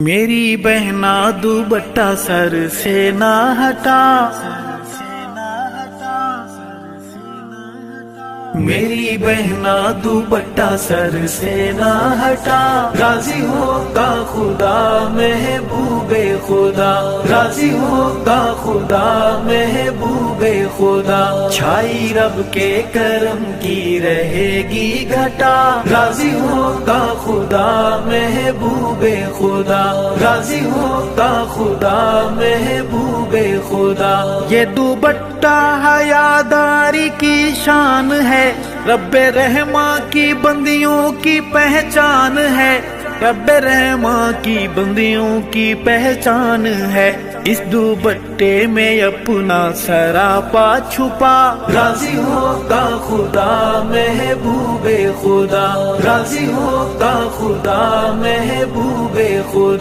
میری بہنا دوپٹہ سر سے نہ ہٹا، میری بہنا دوپٹہ سر سے نہ ہٹا، راضی ہوگا خدا محبوب خدا، راضی ہوگا خدا محبوب خدا، چھائی رب کے کرم کی رہے گی گھٹا، راضی ہوگا خدا محبوب خدا، راضی ہوگا خدا محبوب خدا۔ یہ دوپٹہ حیاداری کی شان ہے، رب رحماں کی بندیوں کی پہچان ہے، رب رحماں کی بندیوں کی پہچان ہے، اس دوپٹے میں اپنا سراپا چھپا، راضی ہوگا خدا محبوب خدا، راضی ہوگا خدا محبوب خدا۔